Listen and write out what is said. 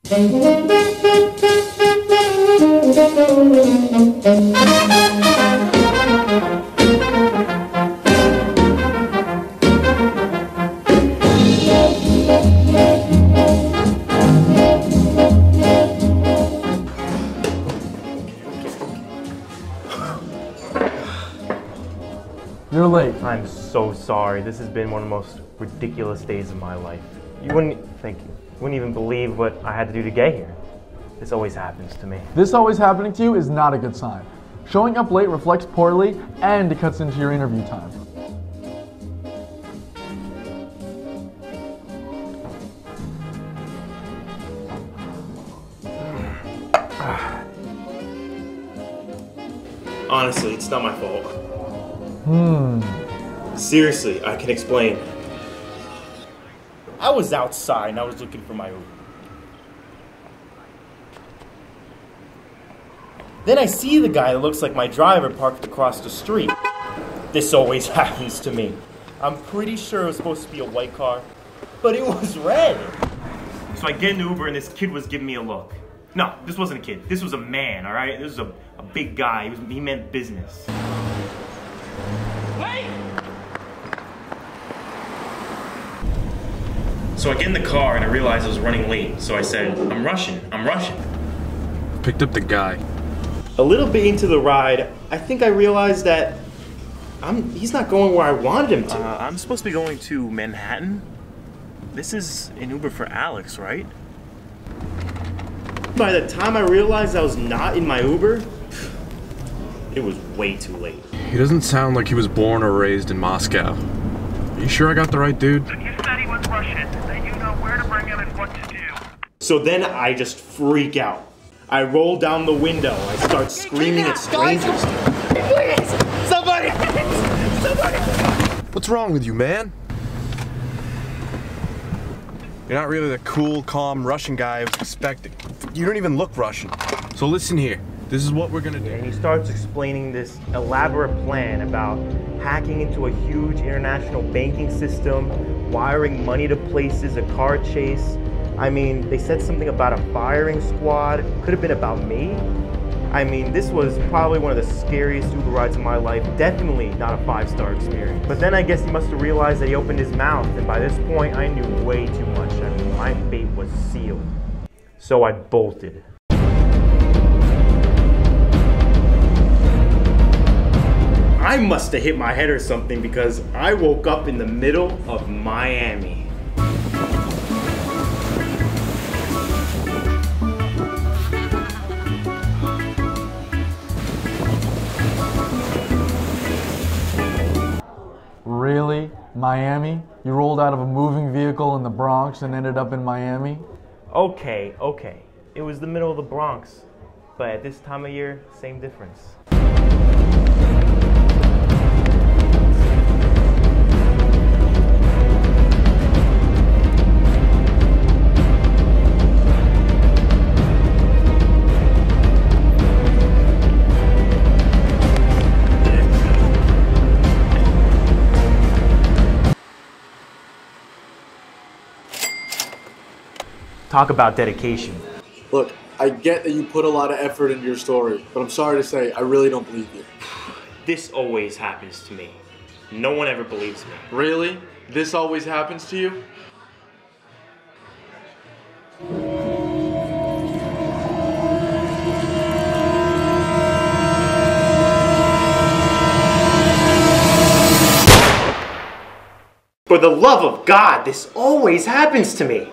You're late. I'm so sorry. This has been one of the most ridiculous days of my life. You wouldn't, thank you. You wouldn't even believe what I had to do to get here. This always happens to me. This always happening to you is not a good sign. Showing up late reflects poorly and it cuts into your interview time. Honestly, it's not my fault. Seriously, I can explain. I was outside and I was looking for my Uber. Then I see the guy that looks like my driver parked across the street. This always happens to me. I'm pretty sure it was supposed to be a white car, but it was red. So I get in the Uber and this kid was giving me a look. No, this wasn't a kid. This was a man, all right? This was a big guy. He meant business. Wait! So I get in the car and I realized I was running late. So I said, I'm rushing. Picked up the guy. A little bit into the ride, I think I realized that he's not going where I wanted him to. I'm supposed to be going to Manhattan. This is an Uber for Alex, right? By the time I realized I was not in my Uber, it was way too late. He doesn't sound like he was born or raised in Moscow. Are you sure I got the right dude? You said he was Russian, then you know where to bring him and what to do. So then I just freak out. I roll down the window. I start screaming at strangers. Please! Somebody! Somebody! What's wrong with you, man? You're not really the cool, calm Russian guy I was expecting. You don't even look Russian. So listen here. This is what we're gonna do. And he starts explaining this elaborate plan about hacking into a huge international banking system, wiring money to places, a car chase. I mean, they said something about a firing squad. Could have been about me. I mean, this was probably one of the scariest Uber rides of my life. Definitely not a 5-star experience. But then I guess he must have realized that he opened his mouth, and by this point, I knew way too much. I mean, my fate was sealed. So I bolted. I must have hit my head or something because I woke up in the middle of Miami. Really? Miami? You rolled out of a moving vehicle in the Bronx and ended up in Miami? Okay. It was the middle of the Bronx. But at this time of year, same difference. Talk about dedication. Look, I get that you put a lot of effort into your story, but I'm sorry to say, I really don't believe you. This always happens to me. No one ever believes me. Really? This always happens to you? For the love of God, this always happens to me.